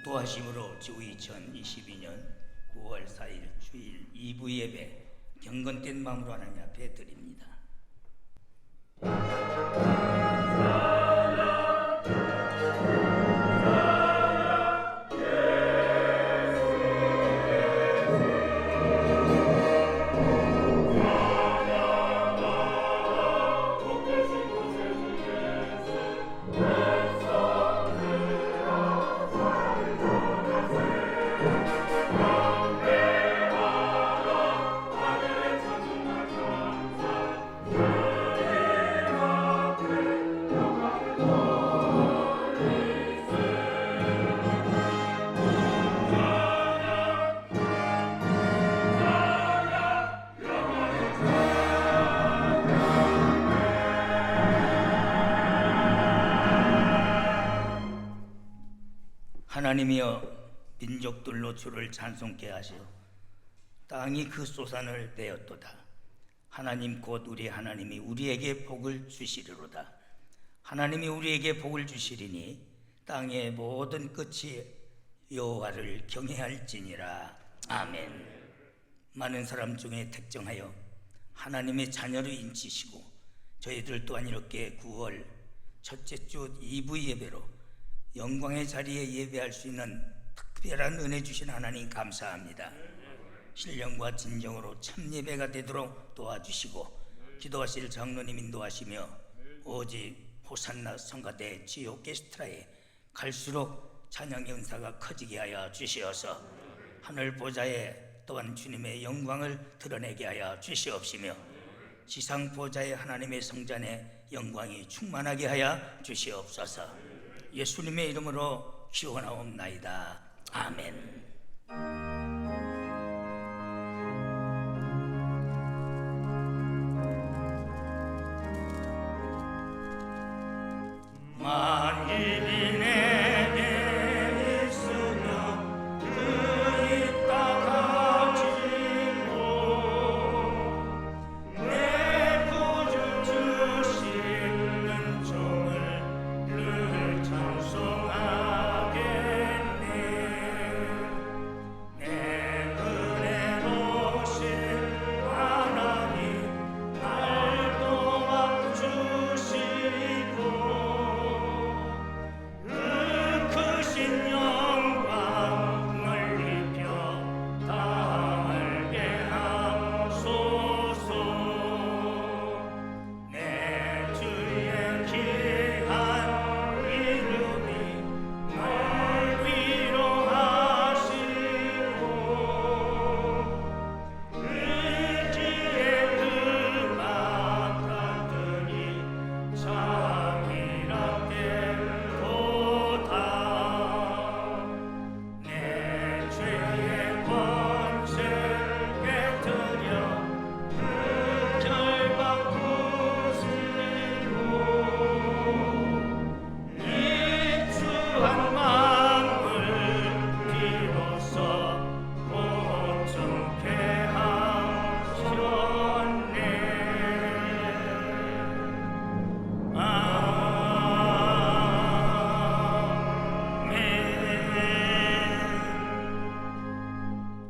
도하심으로 주 2022년 9월 4일 주일 2부 예배 경건된 마음으로 하나님 앞에 드립니다. 하나님이여 민족들로 주를 찬송케 하시어 땅이 그 소산을 내었도다. 하나님 곧 우리 하나님이 우리에게 복을 주시리로다. 하나님이 우리에게 복을 주시리니 땅의 모든 끝이 여호와를 경외할지니라. 아멘. 많은 사람 중에 택정하여 하나님의 자녀를 인치시고 저희들 또한 이렇게 9월 첫째 주 2부 예배로 영광의 자리에 예배할 수 있는 특별한 은혜 주신 하나님 감사합니다. 신령과 진정으로 참 예배가 되도록 도와주시고 기도하실 장로님 인도하시며 오직 호산나 성가대 지휘 오케스트라에 갈수록 찬양의 은사가 커지게 하여 주시어서 하늘 보좌에 또한 주님의 영광을 드러내게 하여 주시옵시며 지상 보좌에 하나님의 성전에 영광이 충만하게 하여 주시옵소서. 예수님의 이름으로 기원하옵나이다. 아멘. 만일이 내게 있으면 그 있다 가지고 내 구주 주시는 종을 늘 찬송하겠네. 내 은혜로우신 하나님 날 도와주시고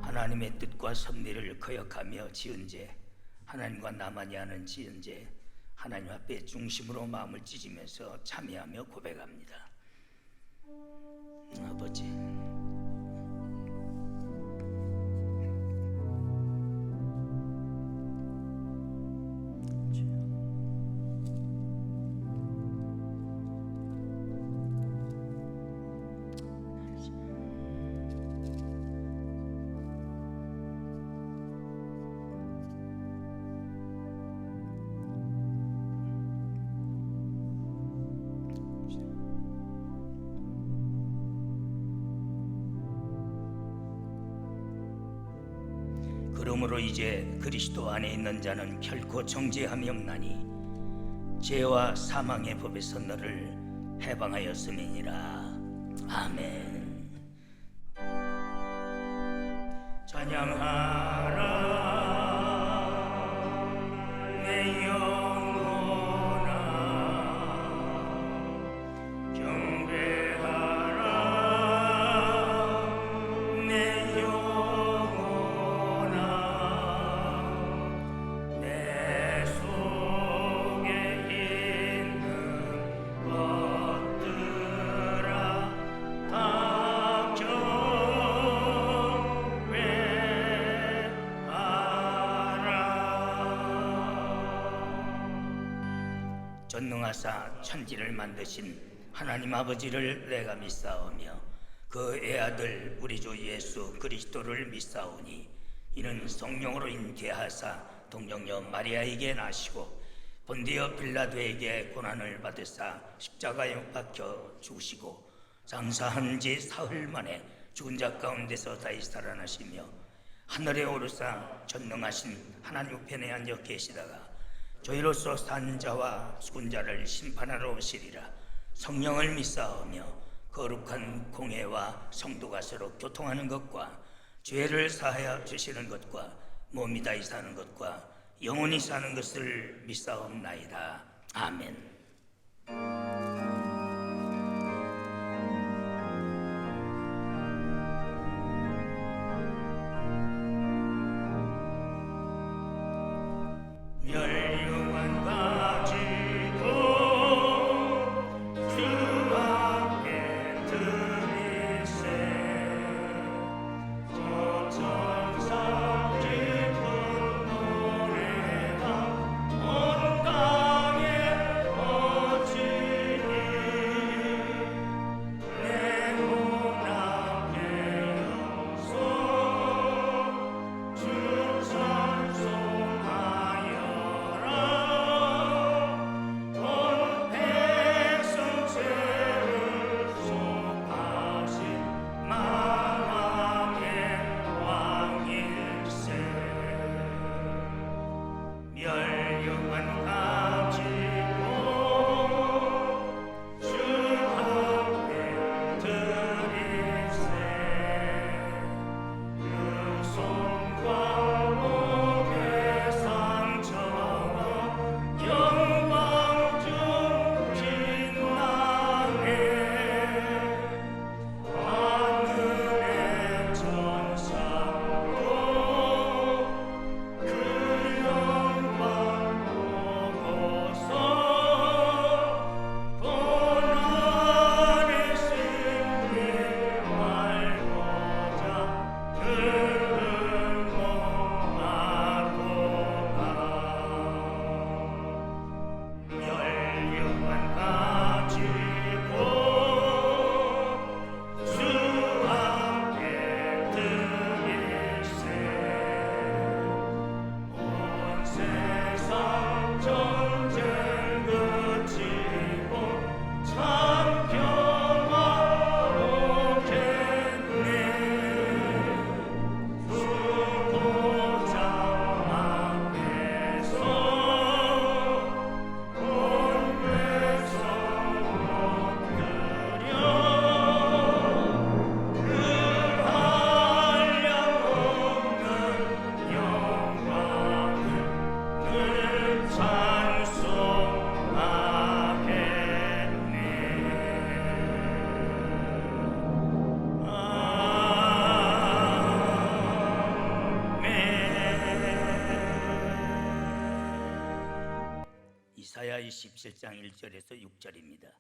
하나님의 뜻과 섭리를 거역하며 지은 죄, 하나님과 나만이 아는 지은 죄, 하나님 앞에 중심으로 마음을 찢으면서 참여하며 고백합니다. 아버지, 그러므로 이제 그리스도 안에 있는 자는 결코 정죄함이 없나니 죄와 사망의 법에서 너를 해방하였음이니라. 아멘. 찬양하라 내 영혼아, 경배하라 전능하사 천지를 만드신 하나님 아버지를 내가 믿사오며 그 애아들 우리 주 예수 그리스도를 믿사오니 이는 성령으로 잉태하사 동정녀 마리아에게 나시고 본디어 빌라도에게 고난을 받으사 십자가에 못 박혀 죽으시고 장사한 지 사흘 만에 죽은 자 가운데서 다시 살아나시며 하늘에 오르사 전능하신 하나님 우편에 앉아 계시다가 저희로서 산 자와 죽은 자를 심판하러 오시리라. 성령을 믿사오며 거룩한 공회와 성도가 서로 교통하는 것과 죄를 사하여 주시는 것과 몸이 다시 사는 것과 영원히 사는 것을 믿사옵나이다. 아멘. 이사야 27장 1절에서 6절입니다.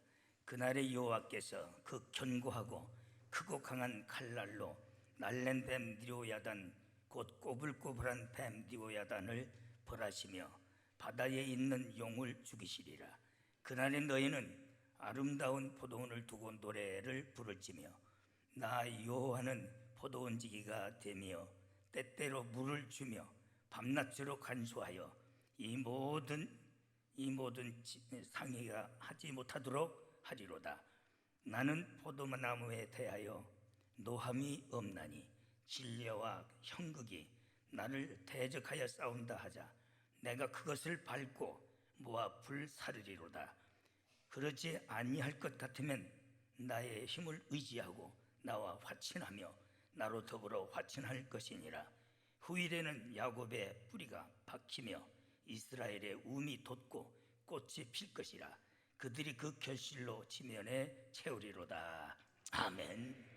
그날에 여호와께서 그 견고하고 크고 강한 칼날로 날랜 뱀 니로야단 곧 꼬불꼬불한 뱀 니로야단을 벌하시며 바다에 있는 용을 죽이시리라. 그날에 너희는 아름다운 포도원을 두고 노래를 부를지며 나 여호와는 포도원지기가 되며 때때로 물을 주며 밤낮으로 간수하여 이 모든 상의가 하지 못하도록 하리로다. 나는 포도나무에 대하여 노함이 없나니 진려와 형극이 나를 대적하여 싸운다 하자 내가 그것을 밟고 모아 불사르리로다. 그러지 아니할 것 같으면 나의 힘을 의지하고 나와 화친하며 나로 더불어 화친할 것이니라. 후일에는 야곱의 뿌리가 박히며 이스라엘의 움이 돋고 꽃이 필 것이라. 그들이 그 결실로 지면에 채우리로다. 아멘.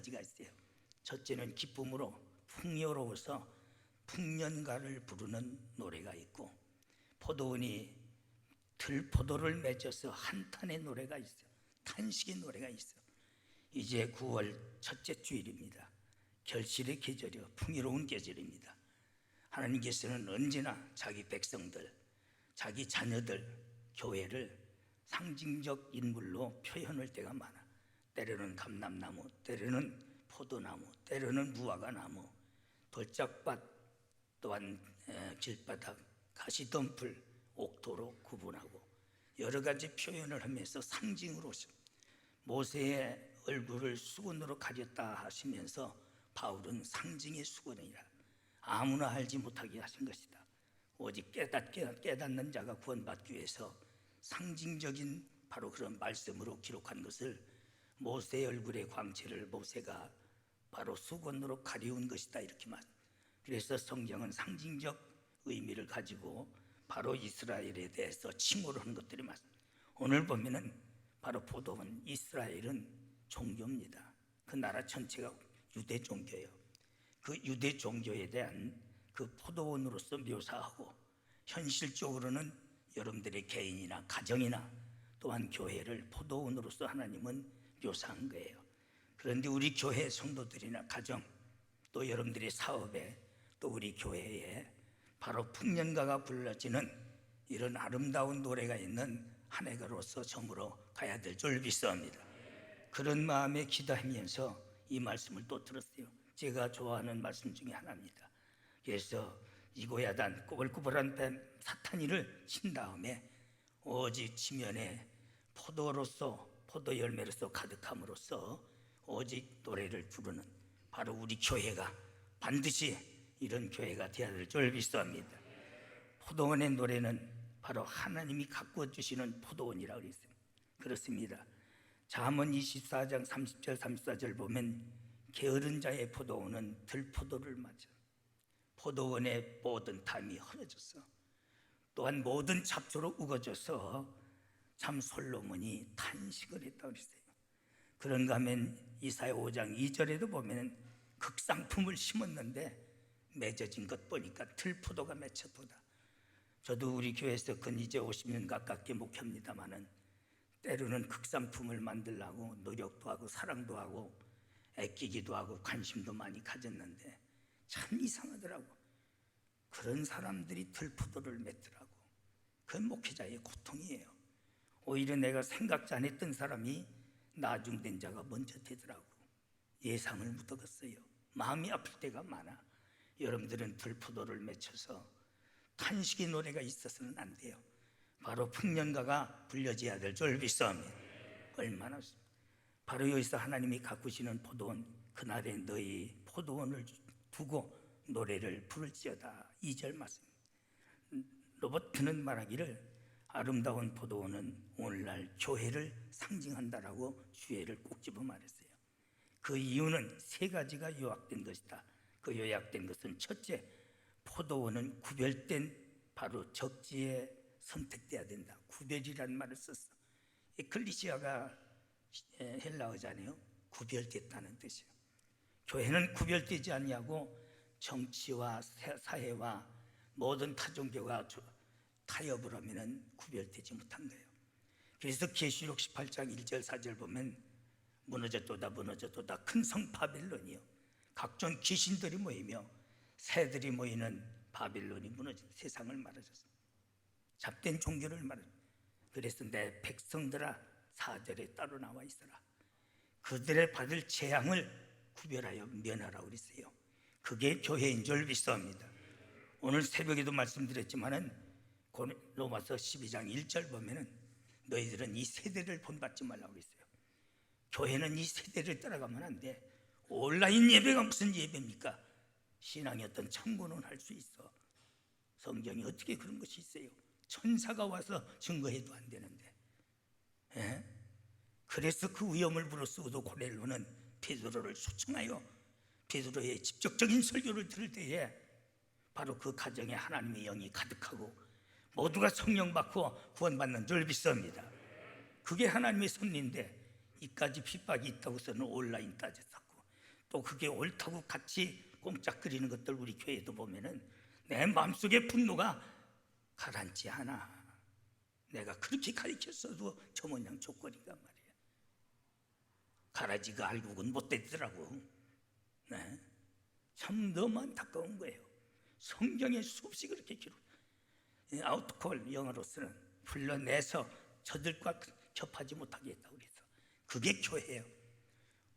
가지가 있어요. 첫째는 기쁨으로 풍요로워서 풍년가를 부르는 노래가 있고, 포도원이 들포도를 맺어서 한탄의 노래가 있어요. 탄식의 노래가 있어요. 이제 9월 첫째 주일입니다. 결실의 계절이요, 풍요로운 계절입니다. 하나님께서는 언제나 자기 백성들, 자기 자녀들, 교회를 상징적 인물로 표현할 때가 많아. 때로는 감람나무, 때로는 포도나무, 때로는 무화과나무, 돌짝밭, 또한 길바닥, 가시덤불, 옥토로 구분하고 여러 가지 표현을 하면서 상징으로 모세의 얼굴을 수건으로 가렸다 하시면서 바울은 상징의 수건이라 아무나 알지 못하게 하신 것이다. 오직 깨닫는 자가 구원받기 위해서 상징적인 바로 그런 말씀으로 기록한 것을, 모세의 얼굴의 광채를 모세가 바로 수건으로 가리운 것이다, 이렇게 말. 그래서 성경은 상징적 의미를 가지고 바로 이스라엘에 대해서 칭호를 한 것들이 많습니다. 오늘 보면은 바로 포도원, 이스라엘은 종교입니다. 그 나라 전체가 유대 종교예요. 그 유대 종교에 대한 그 포도원으로서 묘사하고, 현실적으로는 여러분들의 개인이나 가정이나 또한 교회를 포도원으로서 하나님은 묘사한 거예요. 그런데 우리 교회 성도들이나 가정, 또 여러분들의 사업에, 또 우리 교회에 바로 풍년가가 불러지는 이런 아름다운 노래가 있는 한 해가로서 저물어 가야 될 줄 믿습니다. 그런 마음에 기도하면서 이 말씀을 또 들었어요. 제가 좋아하는 말씀 중에 하나입니다. 그래서 이고야단, 꼬불꼬불한 뱀 사탄이를 친 다음에 오직 지면에 포도 열매로서 가득함으로써 오직 노래를 부르는 바로 우리 교회가 반드시 이런 교회가 되어야 될 줄 믿습니다. 포도원의 노래는 바로 하나님이 가꾸어 주시는 포도원이라고 그랬어요. 그렇습니다. 잠언 24장 30절 34절 보면 게으른 자의 포도원은 들포도를 맞아 포도원의 모든 담이 헐어졌어. 또한 모든 잡초로 우거져서 참 솔로몬이 탄식을 했다고 그랬어요. 그런가 하면 이사야 5장 2절에도 보면 극상품을 심었는데 맺어진 것 보니까 들포도가 맺혔도다. 저도 우리 교회에서 근 이제 50년 가깝게 목회합니다마는 때로는 극상품을 만들려고 노력도 하고 사랑도 하고 애끼기도 하고 관심도 많이 가졌는데 참 이상하더라고. 그런 사람들이 들포도를 맺더라고. 그건 목회자의 고통이에요. 오히려 내가 생각지 않았던 사람이 나중된 자가 먼저 되더라고. 예상을 못하겠어요. 마음이 아플 때가 많아. 여러분들은 들포도를 맺혀서 탄식의 노래가 있어서는 안 돼요. 바로 풍년가가 불려져야 될 줄 믿습니다. 얼마나 바로 여기서 하나님이 가꾸시는 포도원, 그날에 너희 포도원을 두고 노래를 부를지어다. 2절 말씀. 로버트는 말하기를 아름다운 포도원은 오늘날 교회를 상징한다라고 주예를 꼭 집어 말했어요. 그 이유는 세 가지가 요약된 것이다. 그 요약된 것은 첫째, 포도원은 구별된 바로 적지에 선택돼야 된다. 구별이라는 말을 썼어. 에클리시아가 헬라어잖아요. 구별됐다는 뜻이에요. 교회는 구별되지 않냐고 정치와 사회와 모든 타종교가 타협을 하면 구별되지 못한 거예요. 그래서 계시록 18장 1절 4절 보면 무너졌도다 큰 성 바벨론이요, 각종 귀신들이 모이며 새들이 모이는 바벨론이 무너진 세상을 말하셨어. 잡된 종교를 말하죠. 그래서 내 백성들아 4절에 따로 나와 있어라. 그들의 받을 재앙을 구별하여 면하라고 그랬어요. 그게 교회인 줄 믿습니다. 오늘 새벽에도 말씀드렸지만은 로마서 12장 1절 보면은 너희들은 이 세대를 본받지 말라고 그랬어요. 교회는 이 세대를 따라가면 안 돼. 온라인 예배가 무슨 예배입니까? 신앙의 어떤 참고는 할 수 있어. 성경이 어떻게 그런 것이 있어요? 천사가 와서 증거해도 안 되는데. 예? 그래서 그 위험을 무릅쓰고도 고넬로는 베드로를 초청하여 베드로의 직접적인 설교를 들을 때에 바로 그 가정에 하나님의 영이 가득하고 모두가 성령 받고 구원받는 줄 믿습니다. 그게 하나님의 섭리인데 이까지 핍박이 있다고서는 온라인까지 쌓고 또 그게 옳다고 같이 꽁짝거리는 것들 우리 교회도 보면은 내 마음속에 분노가 가라앉지 않아. 내가 그렇게 가르쳤어도 저 모양 족거리가 말이야. 가라지가 알고는 못 되더라고. 네. 참 너무 안타까운 거예요. 성경에 수없이 그렇게 기록. 아웃콜 영어로서는 불러내서 저들과 겹하지 못하게 했다고 그래서 그게 교회예요.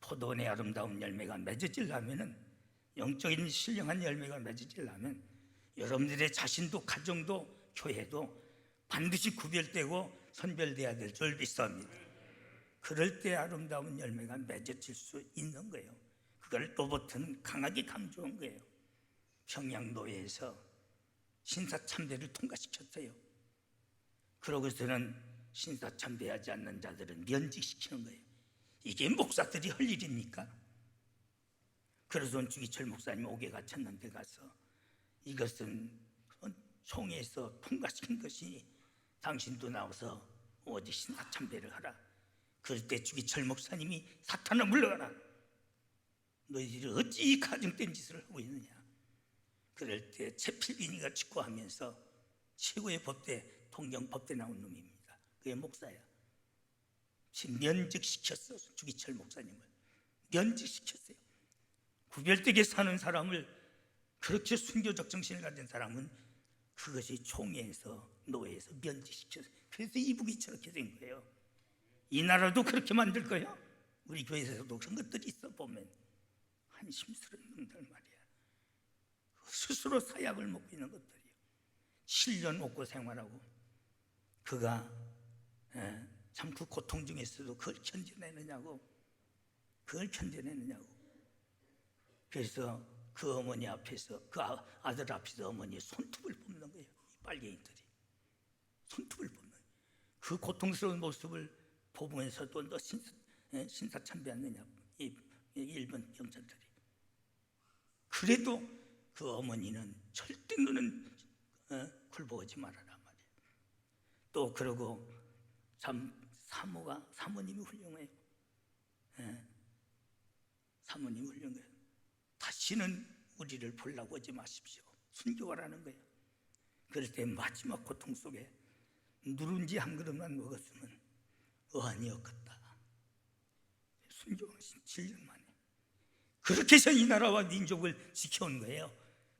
포도원의 아름다운 열매가 맺어지려면은, 영적인 신령한 열매가 맺어지려면 여러분들의 자신도 가정도 교회도 반드시 구별되고 선별돼야 될 줄 믿습니다. 그럴 때 아름다운 열매가 맺어질 수 있는 거예요. 그걸 로버트는 강하게 강조한 거예요. 평양노예에서 신사참배를 통과시켰어요. 그러고서는 신사참배하지 않는 자들은 면직시키는 거예요. 이게 목사들이 할 일입니까? 그래서 주기철 목사님 옥에 갇혔는 데 가서 이것은 총회에서 통과시킨 것이니 당신도 나와서 오직 신사참배를 하라. 그럴 때 주기철 목사님이 사탄아 물러가라. 너희들이 어찌 이 가정된 짓을 하고 있느냐. 그럴 때 채필빈이가 직구하면서 최고의 법대, 통경법대 나온 놈입니다. 그게 목사야. 면직시켰어. 주기철 목사님을 면직시켰어요. 구별되게 사는 사람을, 그렇게 순교적 정신을 가진 사람은 그것이 총회에서 노예에서 면직시켰어요. 그래서 이북이 저렇게 된 거예요. 이 나라도 그렇게 만들 거예요. 우리 교회에서도 그런 것들이 있어 보면 한심스러운 놈들 말이야. 스스로 사약을 먹고 있는 것들이에요. 7년 옥고 생활하고 그가 참 그 고통 중에서도 그걸 견뎌내느냐고. 그래서 그 어머니 앞에서, 그 아들 앞에서 어머니의 손톱을 뽑는 거예요. 이 빨갱이들이 손톱을 뽑는 거예요. 그 고통스러운 모습을 보면서도 너 신사참배하느냐, 이 일본 경찰들이. 그래도 그 어머니는 절대 너는 굴복하지 말아라 말이에요. 또 그러고 참 사모님이 훌륭해요. 사모님이 훌륭해요. 다시는 우리를 보려고 하지 마십시오. 순교하라는 거예요. 그럴 때 마지막 고통 속에 누룽지 한 그릇만 먹었으면 어안이었겠다. 순교하신 7년 만에 그렇게 해서 이 나라와 민족을 지켜온 거예요.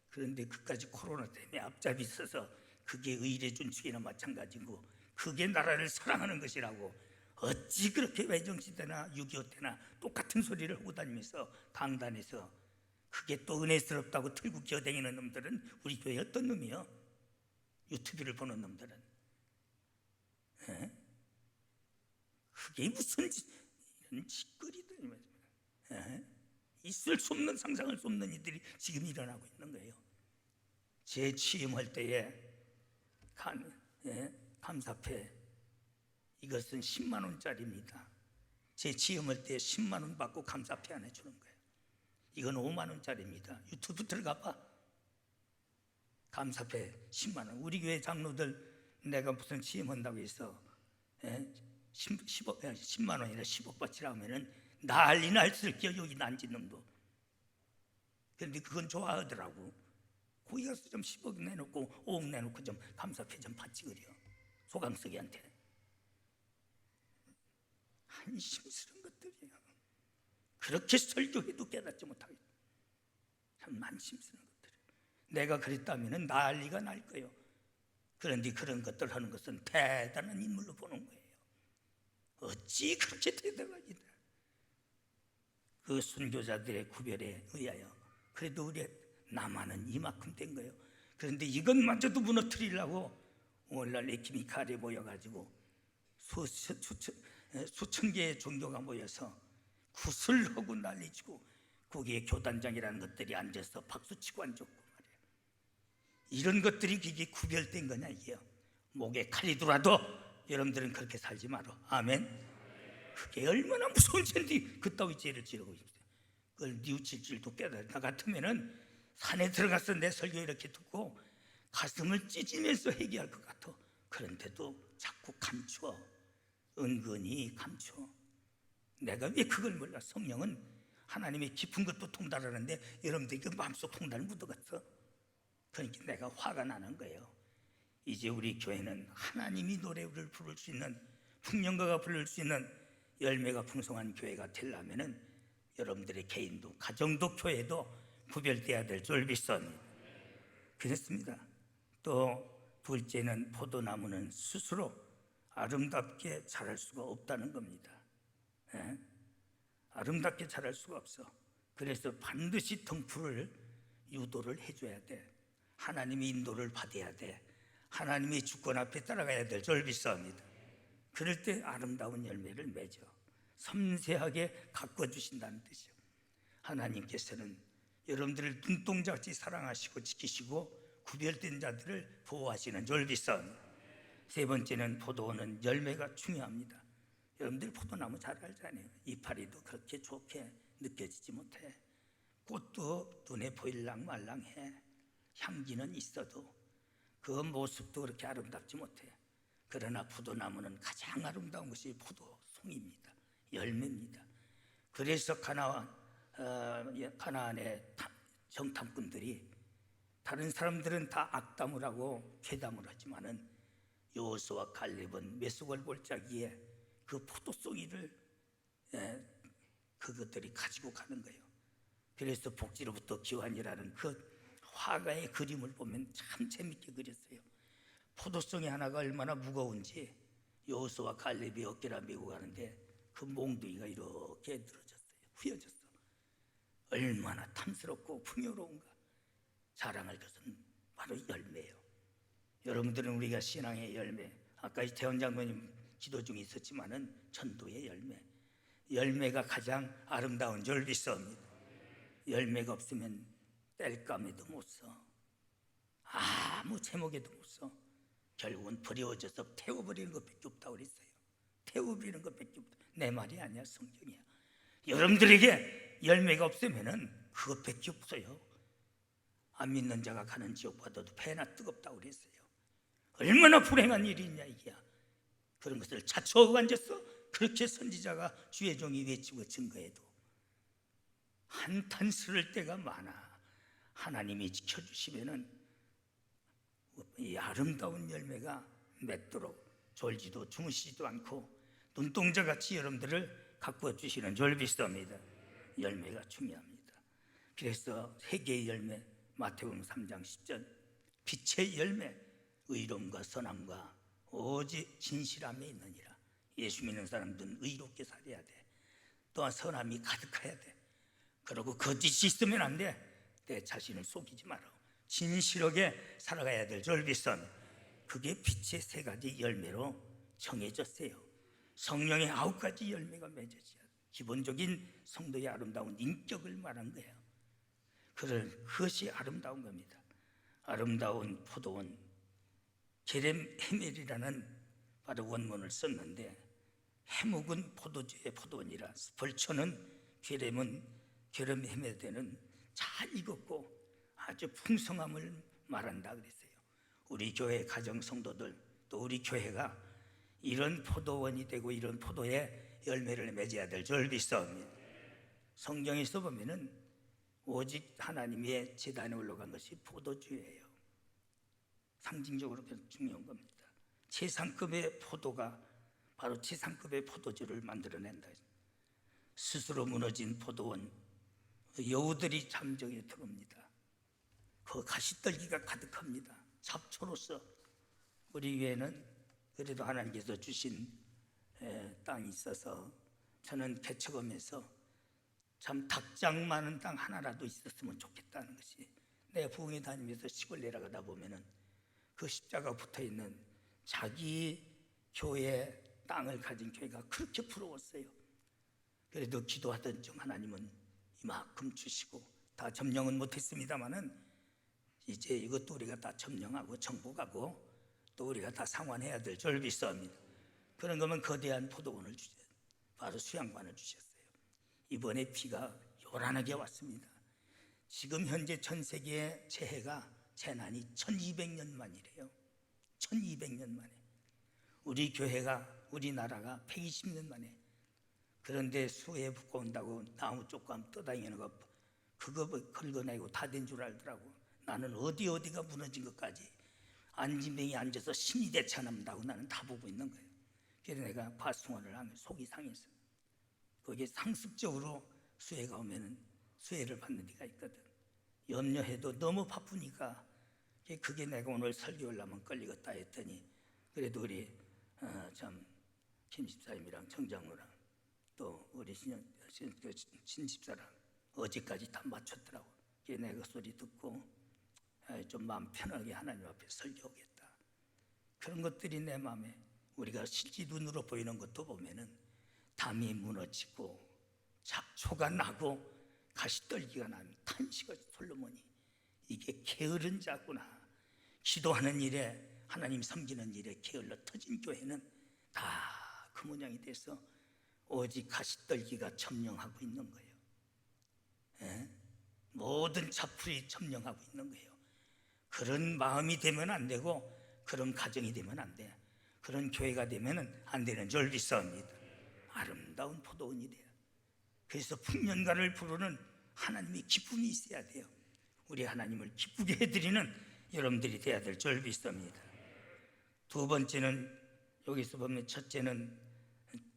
그런데 그까지 코로나 때문에 앞잡이 있어서 그게 의례 준칙이나 마찬가지고 그게 나라를 사랑하는 것이라고 어찌 그렇게 외정시대나 6.25 때나 똑같은 소리를 하고 다니면서 강단에서 그게 또 은혜스럽다고 틀고 기어다니는 놈들은 우리 교회 어떤 놈이요? 유튜브를 보는 놈들은 그게 무슨 이런 짓거리들, 있을 수 없는 상상을 수 없는 일들이 지금 일어나고 있는 거예요. 제 취임할 때에 감사패 이것은 10만 원짜리입니다. 제 취임할 때 10만 원 받고 감사패 하나 주는 거예요. 이건 5만 원짜리입니다. 유튜브 들어가봐. 감사패 10만 원. 우리 교회 장로들 내가 무슨 취임한다고 해서 10만 원이나 10억 받치라 하면은 난리 날쓸게요. 여기 난지 놈도. 그런데 그건 좋아하더라고. 거기 가서 좀 10억 내놓고 5억 내놓고 좀 감사패 좀 받지 그래요. 소강석이한테. 한심스러운 것들이에요. 그렇게 설교해도 깨닫지 못하게 참 한심스러운 것들이에요. 내가 그랬다면 난리가 날 거예요. 그런데 그런 것들 하는 것은 대단한 인물로 보는 거예요. 어찌 그렇게 대단하기다. 그 순교자들의 구별에 의하여 그래도 우리 남한은 이만큼 된 거예요. 그런데 이것마저도 무너뜨리려고 오늘날 에키미칼에 모여가지고 수천 개의 종교가 모여서 구슬하고 난리치고 거기에 교단장이라는 것들이 앉아서 박수치고 앉았고 말이에요. 이런 것들이 그게 구별된 거냐 이게요. 목에 칼이 들어와도 여러분들은 그렇게 살지 마라. 아멘. 그게 얼마나 무서운 죄인데 그따위 죄를 지르고 있어요. 그걸 뉘우칠 줄도 깨달아. 나 같으면은 산에 들어가서 내 설교 이렇게 듣고 가슴을 찢으면서 회개할 것 같아. 그런데도 자꾸 감추어. 은근히 감추어. 내가 왜 그걸 몰라? 성령은 하나님의 깊은 것도 통달하는데 여러분들이 그 마음속 통달을 묻어갔어. 그러니까 내가 화가 나는 거예요. 이제 우리 교회는 하나님이 노래를 부를 수 있는, 풍년가가 부를 수 있는 열매가 풍성한 교회가 되려면은 여러분들의 개인도 가정도 교회도 구별돼야 될 줄 믿습니다. 그렇습니다. 또 둘째는 포도나무는 스스로 아름답게 자랄 수가 없다는 겁니다. 예? 아름답게 자랄 수가 없어. 그래서 반드시 덩풀을 유도를 해줘야 돼. 하나님의 인도를 받아야 돼. 하나님의 주권 앞에 따라가야 될 줄 믿습니다. 그럴 때 아름다운 열매를 맺어 섬세하게 가꿔주신다는 뜻이요. 하나님께서는 여러분들을 눈동자같이 사랑하시고 지키시고 구별된 자들을 보호하시는 줄 믿습니다. 세 번째는 포도원은 열매가 중요합니다. 여러분들 포도나무 잘 알잖아요. 이파리도 그렇게 좋게 느껴지지 못해. 꽃도 눈에 보일랑 말랑해. 향기는 있어도 그 모습도 그렇게 아름답지 못해. 그러나 포도나무는 가장 아름다운 것이 포도송입니다. 열매입니다. 그래서 가나안의 정탐꾼들이, 다른 사람들은 다 악담을 하고 괴담을 하지만은 여호수아와 갈렙은 메소걸 골짜기에 그 포도송이를 그것들이 가지고 가는 거예요. 그래서 복지로부터 기환이라는 그 화가의 그림을 보면 참 재밌게 그렸어요. 포도송이 하나가 얼마나 무거운지 여호수아와 갈렙이 어깨라 메고 가는데 그 몽둥이가 이렇게 늘어졌어요. 휘어졌어. 얼마나 탐스럽고 풍요로운가. 자랑할 것은 바로 열매예요. 여러분들은 우리가 신앙의 열매, 아까 이태원 장로님 기도 중에 있었지만은 전도의 열매, 열매가 가장 아름다운 줄 믿습니다. 열매가 없으면 땔감에도 못 써, 아무 제목에도 못 써. 결국은 버려져서 태워버리는 것밖에 없다고 그랬어요. 태워버리는 것밖에 없다. 내 말이 아니야, 성경이야. 여러분들에게 열매가 없으면은 그것밖에 없어요. 안 믿는 자가 가는 지옥보다도 배나 뜨겁다고 그랬어요. 얼마나 불행한 일이 있냐 이게야. 그런 것을 자초하고 앉았어. 그렇게 선지자가 주의 종이 외치고 증거해도 한탄스러울 때가 많아. 하나님이 지켜주시면은 이 아름다운 열매가 맺도록 졸지도 주무시지도 않고 눈동자같이 여러분들을 가꾸어 주시는 줄 믿습니다. 열매가 중요합니다. 그래서 세 개의 열매, 마태복음 3장 10절, 빛의 열매, 의로움과 선함과 오직 진실함에 있느니라. 예수 믿는 사람들은 의롭게 살아야 돼. 또한 선함이 가득해야 돼. 그리고 거짓이 있으면 안 돼. 내 자신을 속이지 마라. 진실하게 살아가야 될 줄 믿습니다. 그게 빛의 세 가지 열매로 정해졌어요. 성령의 9가지 열매가 맺어져야 돼. 기본적인 성도의 아름다운 인격을 말한 거예요. 그것이 아름다운 겁니다. 아름다운 포도원, 게렘 헤멜이라는 바로 원문을 썼는데, 해묵은 포도주의 포도원이라 벌초는 게렘 헤멜되는 잘 익었고 아주 풍성함을 말한다 그랬어요. 우리 교회 가정 성도들, 또 우리 교회가 이런 포도원이 되고 이런 포도의 열매를 맺어야 될 줄 믿습니다. 성경에서 보면은 오직 하나님의 제단에 올라간 것이 포도주예요. 상징적으로 중요한 겁니다. 최상급의 포도가 바로 최상급의 포도주를 만들어낸다. 스스로 무너진 포도원, 여우들이 잠정에 들어옵니다. 그 가시떨기가 가득합니다. 잡초로서 우리 위에는 그래도 하나님께서 주신 땅이 있어서 저는 개척하면서 참 닭장 많은 땅 하나라도 있었으면 좋겠다는 것이, 내가 부흥회 다니면서 시골 내려가다 보면은 그 십자가 붙어있는 자기 교회 땅을 가진 교회가 그렇게 부러웠어요. 그래도 기도하던 중 하나님은 이만큼 주시고, 다 점령은 못했습니다마는 이제 이것도 우리가 다 점령하고 정복하고 또 우리가 다 상환해야 될 줄 믿습니다. 그런 거면 거대한 포도원을 주셨어요. 바로 수양관을 주셨어요. 이번에 비가 요란하게 왔습니다. 지금 현재 전 세계의 재난이 1200년 만이래요. 1200년 만에. 우리 교회가, 우리나라가 120년 만에 그런데 수해 붙고 온다고 나무 쪽감 떠다니는 거 그거 긁어내고 다 된 줄 알더라고. 나는 어디가 무너진 것까지 안진뱅이 앉아서 신이 대처한다고 나는 다 보고 있는 거예요. 그래서 내가 파송원을 하면 속이 상했어. 거기에 상습적으로 수해가 오면은 수해를 받는 데가 있거든. 염려해도 너무 바쁘니까 그게 내가 오늘 설교하려면 걸리겠다 했더니 그래도 우리 참 김집사님이랑 정장로랑 또 우리 신집사랑 어제까지 다 맞췄더라고. 그래서 내가 그 소리 듣고 좀 마음 편하게 하나님 앞에 설교하겠다. 그런 것들이 내 마음에 우리가 실제 눈으로 보이는 것도 보면은 담이 무너지고 잡초가 나고 가시떨기가 나면 탄식을 솔로몬이 이게 게으른 자구나. 기도하는 일에 하나님 섬기는 일에 게을러 터진 교회는 다 그 모양이 돼서 오직 가시떨기가 점령하고 있는 거예요. 모든 잡풀이 점령하고 있는 거예요. 그런 마음이 되면 안 되고 그런 가정이 되면 안 돼. 그런 교회가 되면 안 되는 줄 믿습니다. 아름다운 포도원이 돼요. 그래서 풍년가를 부르는 하나님의 기쁨이 있어야 돼요. 우리 하나님을 기쁘게 해드리는 여러분들이 돼야 될 줄 믿습니다. 두 번째는 여기서 보면 첫째는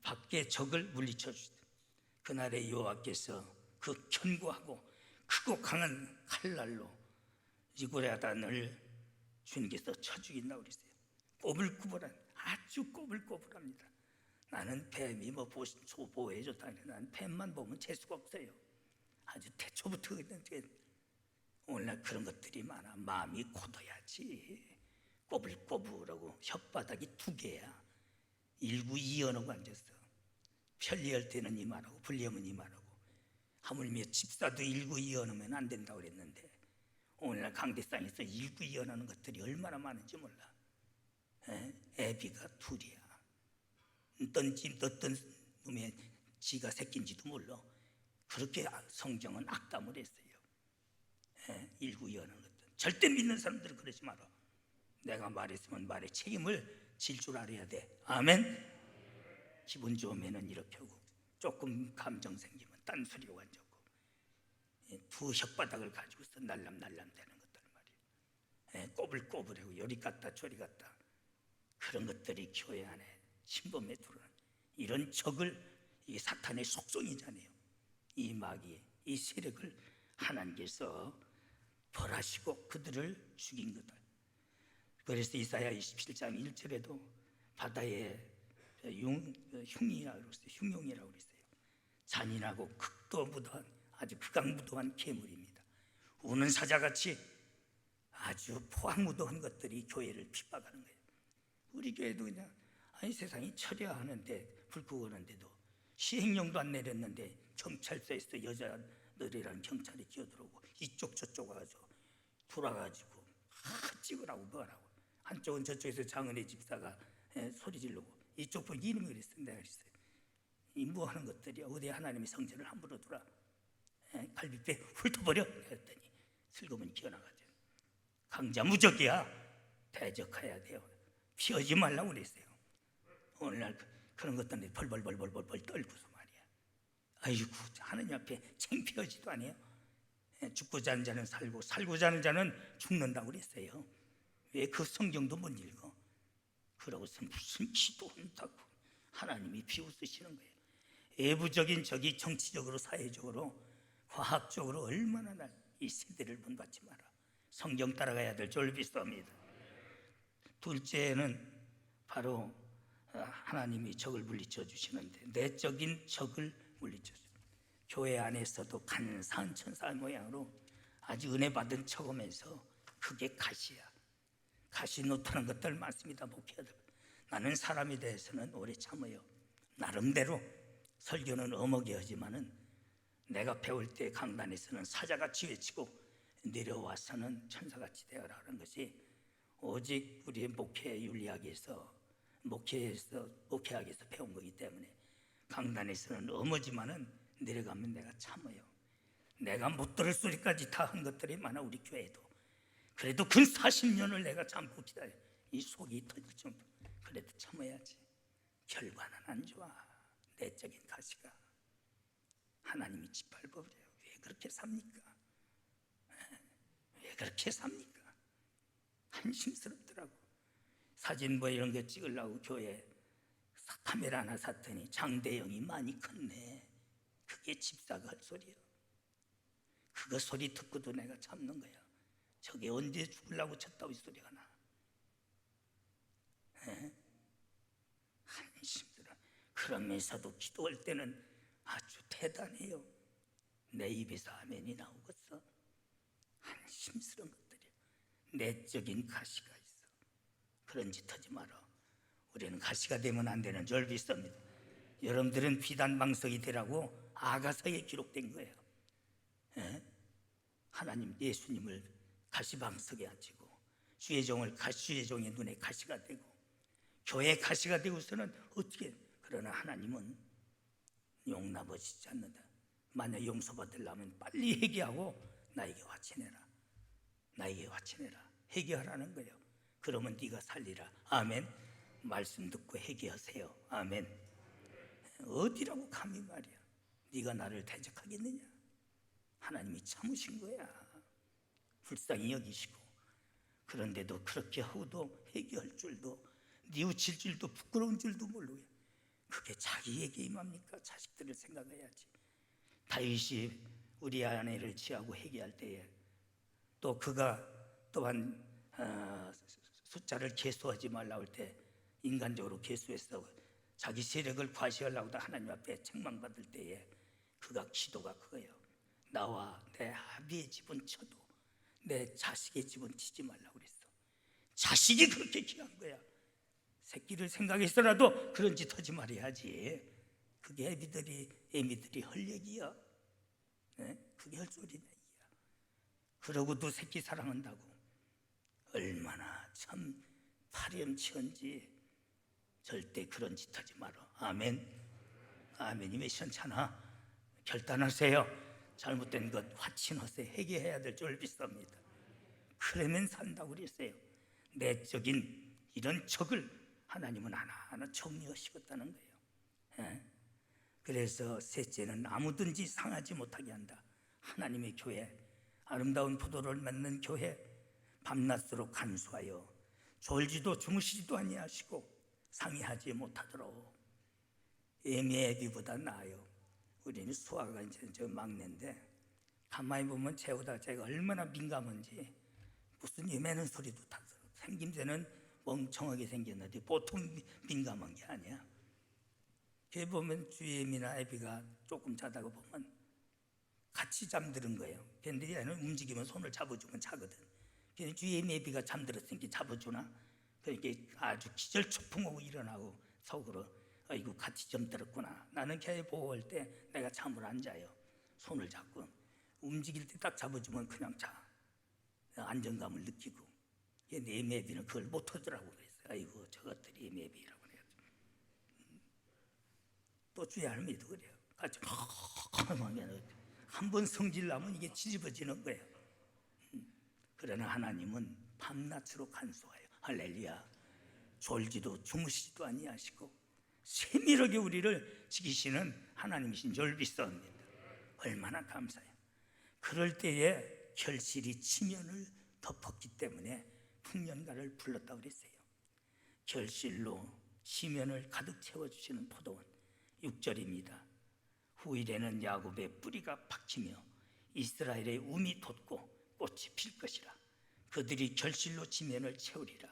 밖에 적을 물리쳐 주시다. 그날에 여호와께서 그 견고하고 크고 강한 칼날로 이고랴단을 주님께서 쳐 죽인다고 그랬어요. 꼬불꼬불한, 아주 꼬불꼬불합니다. 나는 뱀이 뭐 보호해줬다니 나는 뱀만 보면 재수가 없어요. 아주 태초부터 오늘날 그런 것들이 많아. 마음이 고도야지. 꼬불꼬불하고 혓바닥이 두 개야. 일구이연하고 앉았어. 편리할 때는 이만하고 불리하면 이만하고. 하물며 집사도 일구이연하면 안 된다고 그랬는데 오늘날 강대상에서 일구이연하는 것들이 얼마나 많은지 몰라. 애비가 둘이야. 어떤 놈의 지가 새낀지도 몰라. 그렇게 성경은 악담을 했어요. 일구이연하는 것들 절대 믿는 사람들은 그러지 마라. 내가 말했으면 말에 책임을 질 줄 알아야 돼. 아멘. 기분 좋으면은 이렇게 하고 조금 감정 생기면 딴소리하고 앉았고 두 혓바닥을 가지고서 날람날람 되는 것들 말이에요. 꼬불꼬불하고 요리 같다 저리 같다 그런 것들이 교회 안에 침범해 들어오는 이런 적을 이 사탄의 속성이잖아요. 이 마귀 이 세력을 하나님께서 벌하시고 그들을 죽인 거다. 그래서 이사야 27장 1절에도 바다에 흉이라고 그랬어요. 흉용이라고 그랬어요. 잔인하고 극도무도한 아주 극악무도한 괴물입니다. 우는 사자같이 아주 포악무도한 것들이 교회를 핍박하는 거예요. 우리 교회도 그냥 아니 세상이 처리하는데 불 끄고는데도 시행령도 안 내렸는데 경찰서에서 여자들이랑 경찰이 끼어들어오고 이쪽 저쪽 와가지고 돌아가지고 찍으라고 뭐라고 한쪽은 저쪽에서 장은혜 집사가 소리 지르고 이쪽 보고 이름이 그랬어. 내가 그랬어요. 이 뭐하는 것들이야. 어디 하나님의 성전을 함부로 두라. 갈비뼈 훑어버려. 그랬더니 슬그머니 기어나가죠. 강자무적이야. 대적해야 돼요. 피하지 말라고 그랬어요. 오늘날 그런 것들은 벌벌벌벌벌 떨고서 말이야. 아이고 하나님 앞에 창피하지도 않아요. 죽고자 하는 자는 살고 살고자 하는 자는 죽는다고 그랬어요. 왜 그 성경도 못 읽어? 그러고서 무슨 기도한다고 하나님이 비웃으시는 거예요. 외부적인 적이 정치적으로 사회적으로 과학적으로 얼마나 이 세대를 본받지 마라. 성경 따라가야 될 줄 믿습니다. 둘째는 바로 하나님이 적을 물리쳐 주시는데 내적인 적을 물리쳐 주시는 교회 안에서도 간사한 천사 모양으로 아주 은혜 받은 척하면서 그게 가시야. 가시 노트는 것들 많습니다. 목회자들 나는 사람에 대해서는 오래 참아요. 나름대로 설교는 어머게 하지만은 내가 배울 때 강단에서는 사자같이 외치고 내려와서는 천사같이 되어라 하는 것이 오직 우리의 목회 윤리학에서 목회학에서 배운 거기 때문에 강단에서는 어머지만은 내려가면 내가 참아요. 내가 못 들을 소리까지 다 한 것들이 많아. 우리 교회도 그래도 근 40년을 내가 참고 기다려. 이 속이 터질 정도. 그래도 참아야지. 결과는 안 좋아. 내적인 가시가 하나님이 짓밟아버려요. 왜 그렇게 삽니까? 왜 그렇게 삽니까? 한심스럽더라고. 사진 뭐 이런 거 찍으려고 교회 카메라 하나 샀더니 장대영이 많이 컸네. 그게 집사가 할 소리야. 그거 소리 듣고도 내가 참는 거야. 저게 언제 죽으려고 쳤다고 이 소리가 나. 한심들어. 그러면서도 기도할 때는 아주 대단해요. 내 입에서 아멘이 나오겠어. 한심스러운 것들이야. 내적인 가시가 있어. 그런 짓 하지 마라. 우리는 가시가 되면 안 되는 줄 믿습니다. 여러분들은 비단방석이 되라고 아가서에 기록된 거예요. 하나님 예수님을 가시방석에 앉히고 주의 종을 주의 종의 눈에 가시가 되고 교회 가시가 되고서는 어떻게, 그러나 하나님은 용납하시지 않는다. 만약 용서받으려면 빨리 회개하고 나에게 화친해라. 나에게 화친해라. 회개하라는 거예요. 그러면 네가 살리라. 아멘. 말씀 듣고 회개하세요. 아멘. 어디라고 감히 말이야. 네가 나를 대적하겠느냐. 하나님이 참으신 거야. 불쌍히 여기시고. 그런데도 그렇게 하고도 회개할 줄도, 뉘우칠 줄도, 부끄러운 줄도 모르고, 그게 자기에게 임합니까? 자식들을 생각해야지. 다윗이 우리 아내를 취하고 회개할 때에 또 그가 또한 숫자를 계수하지 말라고 할 때 인간적으로 계수해서 자기 세력을 과시하려고 하나님 앞에 책망받을 때에 그가 기도가 그거예요. 나와 내 아비의 집은 쳐도 내 자식의 집은 치지 말라고 그랬어. 자식이 그렇게 귀한 거야. 새끼를 생각해서라도 그런 짓 하지 말아야지. 그게 애미들이 할 얘기야. 그게 할 소리냐. 그러고도 새끼 사랑한다고. 얼마나 참 파렴치한지. 절대 그런 짓 하지 마라. 아멘. 아멘이면 시원찮아. 결단하세요. 잘못된 것 화친하세요. 회개해야 될 줄 믿습니다. 그러면 산다고 그랬어요. 내적인 이런 적을 하나님은 하나하나 정리하시겠다는 거예요. 그래서 셋째는 아무든지 상하지 못하게 한다. 하나님의 교회, 아름다운 포도를 맺는 교회, 밤낮으로 간수하여 졸지도 주무시지도 아니하시고 상의하지 못하도록. 애미애비보다 나아요. 우리는 수아가 이제 저 막내인데 가만히 보면 제가 얼마나 민감한지. 무슨 예매는 소리도 다 들어. 생김새는 멍청하게 생겼는데 보통 민감한 게 아니야. 걔 보면 주엠이나 애비가 조금 자다가 보면 같이 잠드는 거예요. 근데 얘는 움직이면 손을 잡아주면 자거든. 근데 주엠이 애비가 잠들었으니까 잡아주나? 그러니까 아주 기절초풍하고 일어나고 속으로 아이고 같이 잠들었구나. 나는 걔 보호할 때 내가 잠을 안 자요. 손을 잡고 움직일 때 딱 잡아주면 그냥 자. 안정감을 느끼고. 근데 애미애비는 그걸 못하더라고. 그래서 아이고 저것들이 애미애비라고 그래요. 또 주의 할머니도 그래요. 같이 한 번 성질나면 이게 뒤집어지는 거예요. 그러나 하나님은 밤낮으로 간수하여 할렐루야. 졸지도 주무시지도 아니하시고 세밀하게 우리를 지키시는 하나님이신 줄 믿습니다. 얼마나 감사해요. 그럴 때에 결실이 지면을 덮었기 때문에 풍년가를 불렀다고 그랬어요. 결실로 지면을 가득 채워주시는 포도원. 6절입니다. 후일에는 야곱의 뿌리가 박히며 이스라엘의 움이 돋고 꽃이 필 것이라. 그들이 결실로 지면을 채우리라.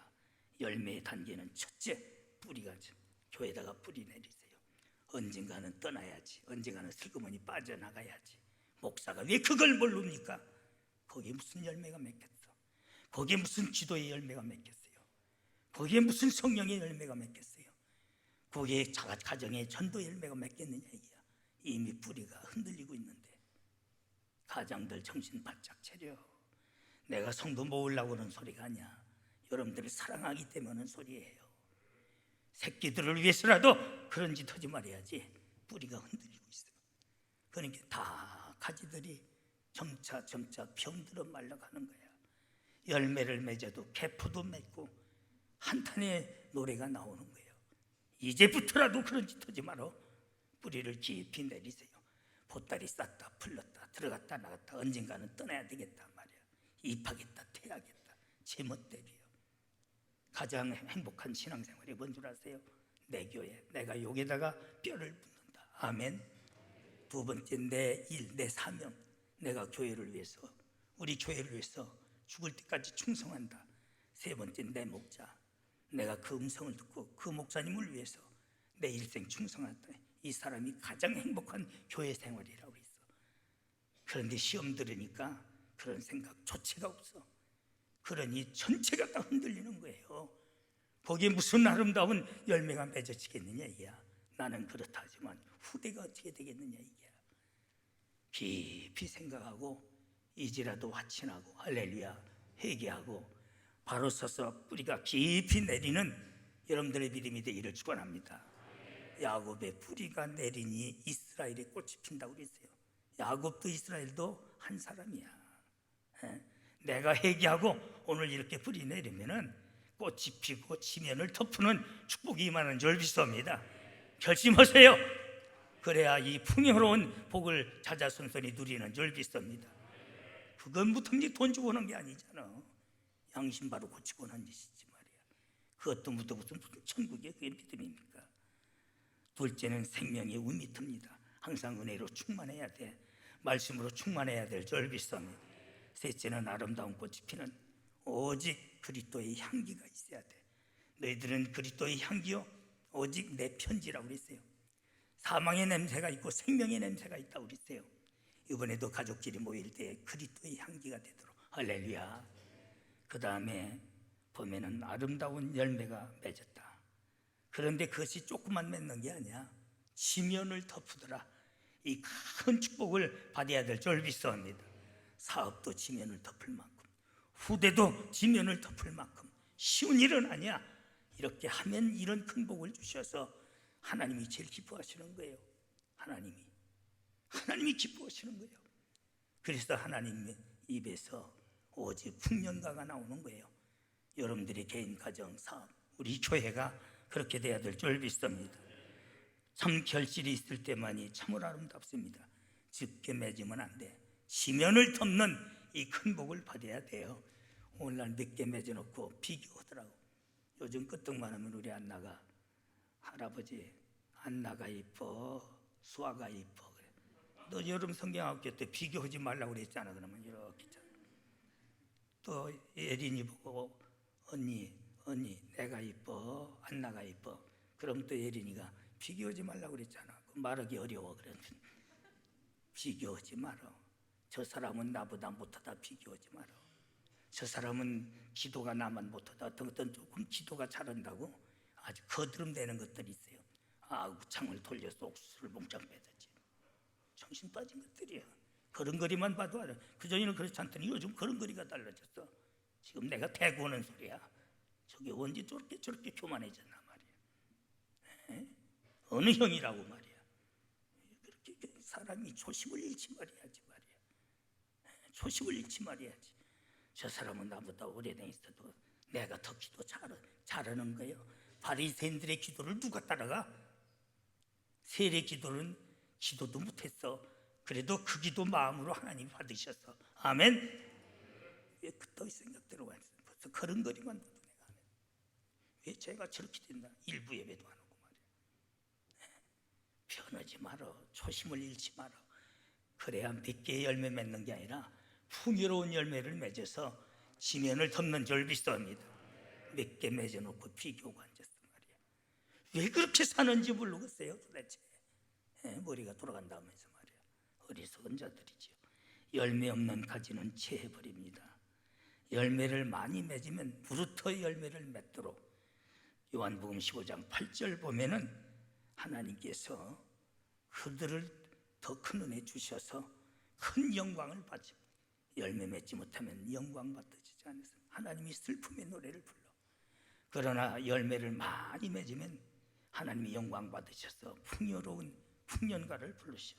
열매의 단계는 첫째, 뿌리가 교회에다가 뿌리 내리세요. 언젠가는 떠나야지. 언젠가는 슬그머니 빠져나가야지. 목사가 왜 그걸 모릅니까? 거기에 무슨 열매가 맺겠어? 거기에 무슨 기도의 열매가 맺겠어요? 거기에 무슨 성령의 열매가 맺겠어요? 거기에 가정의 전도 열매가 맺겠느냐 이게야. 이미 뿌리가 흔들리고 있는데. 가장들 정신 바짝 차려. 내가 성도 모으려고 하는 소리가 아니야. 여러분들을 사랑하기 때문에 하는 소리예요. 새끼들을 위해서라도 그런 짓 하지 말아야지. 뿌리가 흔들리고 있어. 그러니까 다 가지들이 점차 병들어 말라가는 거야. 열매를 맺어도 개포도 맺고 한탄의 노래가 나오는 거예요. 이제부터라도 그런 짓 하지 마라. 뿌리를 깊이 내리세요. 보따리 쌌다 풀렀다 들어갔다 나갔다 언젠가는 떠나야 되겠단 말이야. 입하겠다 퇴하겠다 제멋대로요. 가장 행복한 신앙생활이 뭔 줄 아세요? 내 교회, 내가 여기다가 뼈를 묻는다. 아멘. 두 번째, 내 일, 내 사명. 내가 교회를 위해서, 우리 교회를 위해서 죽을 때까지 충성한다. 세 번째, 내 목자. 내가 그 음성을 듣고 그 목사님을 위해서 내 일생 충성한다. 이 사람이 가장 행복한 교회 생활이라고 했어. 그런데 시험 들으니까 그런 생각조차가 없어. 그러니 전체가 다 흔들리는 거예요. 거기에 무슨 아름다운 열매가 맺어지겠느냐 이야. 나는 그렇다 하지만 후대가 어떻게 되겠느냐 이야. 깊이 생각하고 이제라도 화친하고 할렐루야 회개하고 바로 서서 뿌리가 깊이 내리는 여러분들의 믿음이 되기를 축원합니다. 야곱의 뿌리가 내리니 이스라엘의 꽃이 핀다고 그랬어요. 야곱도 이스라엘도 한 사람이야. 내가 회개하고 오늘 이렇게 뿌리 내리면은 꽃이 피고 지면을 덮는 축복이 임하는 줄 믿습니다. 결심하세요. 그래야 이 풍요로운 복을 자자손손이 누리는 줄 믿습니다. 그건 무턱지 돈 주고 오는 게 아니잖아. 양심 바로 고치고 오는 짓이지 말이야. 그것도 무슨 천국의 그게 믿음입니까? 둘째는 생명의 우미트입니다. 항상 은혜로 충만해야 돼. 말씀으로 충만해야 될 줄 믿습니다. 셋째는 아름다운 꽃이 피는 오직 그리스도의 향기가 있어야 돼. 너희들은 그리스도의 향기요 오직 내 편지라고 그랬어요. 사망의 냄새가 있고 생명의 냄새가 있다고 그랬어요. 이번에도 가족끼리 모일 때 그리스도의 향기가 되도록 할렐루야. 그 다음에 보면은 아름다운 열매가 맺었다. 그런데 그것이 조금만 맺는 게 아니야. 지면을 덮으더라. 이 큰 축복을 받아야 될 줄 믿습니다. 사업도 지면을 덮을 만큼, 후대도 지면을 덮을 만큼 쉬운 일은 아니야. 이렇게 하면 이런 큰 복을 주셔서 하나님이 제일 기뻐하시는 거예요. 하나님이 기뻐하시는 거예요. 그래서 하나님의 입에서 오직 풍년가가 나오는 거예요. 여러분들의 개인 가정, 사업, 우리 교회가 그렇게 돼야 될 줄 믿습니다. 참 결실이 있을 때만이 참으로 아름답습니다. 짙게 맺으면 안 돼. 지면을 덮는 이 큰 복을 받아야 돼요. 오늘날 늦게 맺어놓고 비교하더라고. 요즘 끄떡만 하면 우리 안나가 할아버지 안나가 이뻐 수아가 이뻐 그래. 너 여름 성경학교 때 비교하지 말라고 그랬잖아. 그러면 이렇게 또 예린이 보고 언니 내가 이뻐 안나가 이뻐. 그럼 또 예린이가 비교하지 말라고 그랬잖아. 말하기 어려워. 그래. 비교하지 마라. 저 사람은 나보다 못하다 비교하지 마라. 저 사람은 기도가 나만 못하다. 어떤 조금 기도가 잘한다고 아주 거드름되는 것들이 있어요. 창을 돌려서 옥수수를 몽땅 빼다지. 정신 빠진 것들이야. 걸음걸이만 봐도 알아. 그전에는 그렇지 않더니 요즘 걸음걸이가 달라졌어. 지금 내가 대고 오는 소리야. 저게 언제 저렇게 교만해졌나 말이야. 어느 형이라고 말이야. 그렇게 사람이 초심을 잃지 말아야지 말이야. 초심을 잃지 말아야지. 저 사람은 나보다 오래된 있어도 내가 더 기도 잘하는 거예요. 바리새인들의 기도를 누가 따라가? 세례 기도는 기도도 못했어. 그래도 그 기도 마음으로 하나님 받으셨어. 아멘. 왜 그따위 생각대로 와 있어? 벌써 걸음걸이만 봐도 내가 하네. 왜 제가 저렇게 된다? 일부 예배도 안 하고 말이야. 변하지 마라. 초심을 잃지 마라. 그래야 몇 개의 열매 맺는 게 아니라 풍요로운 열매를 맺어서 지면을 덮는 줄 믿습니다. 몇 개 맺어놓고 비교가 앉았어 말이야. 왜 그렇게 사는지 모르겠어요 도대체. 머리가 돌아간다면서 말이야. 어리석은 자들이지요. 열매 없는 가지는 체해버립니다. 열매를 많이 맺으면 무릇더 열매를 맺도록 요한복음 15장 8절 보면은 하나님께서 그들을 더 큰 은혜 주셔서 큰 영광을 받지. 열매 맺지 못하면 영광 받아지지 않아서 하나님이 슬픔의 노래를 불러. 그러나 열매를 많이 맺으면 하나님이 영광 받으셔서 풍요로운 풍년가를 부르셔.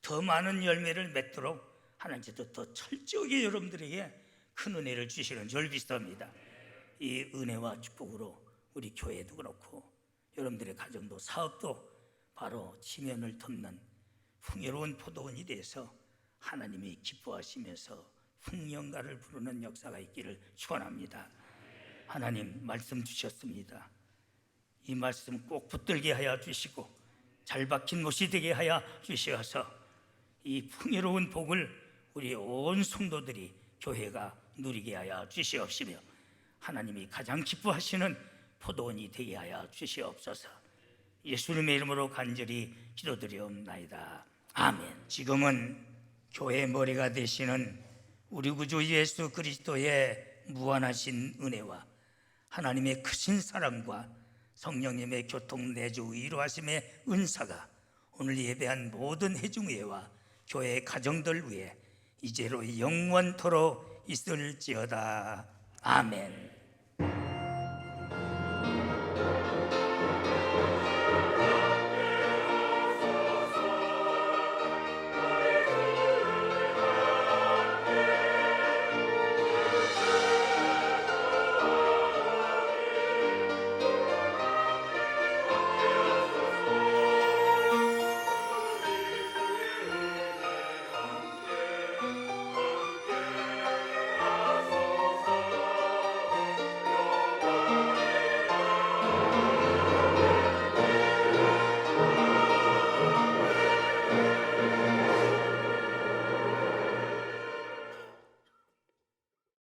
더 많은 열매를 맺도록 하나님께서 더 철저하게 여러분들에게 큰 은혜를 주시는 줄 믿습니다. 이 은혜와 축복으로 우리 교회도 그렇고 여러분들의 가정도 사업도 바로 지면을 덮는 풍요로운 포도원이 돼서 하나님이 기뻐하시면서 풍년가를 부르는 역사가 있기를 축원합니다. 하나님 말씀 주셨습니다. 이 말씀 꼭 붙들게 하여 주시고 잘 박힌 못이 되게 하여 주시어서 이 풍요로운 복을 우리 온 성도들이 교회가 누리게 하여 주시옵시며 하나님이 가장 기뻐하시는 포도원이 되게 하여 주시옵소서. 예수님의 이름으로 간절히 기도드리옵나이다. 아멘. 지금은 교회 머리가 되시는 우리 구주 예수 그리스도의 무한하신 은혜와 하나님의 크신 사랑과 성령님의 교통 내주 위로하심의 은사가 오늘 예배한 모든 회중회와 교회 가정들 위에 이제로 영원토록 있을지어다. 아멘.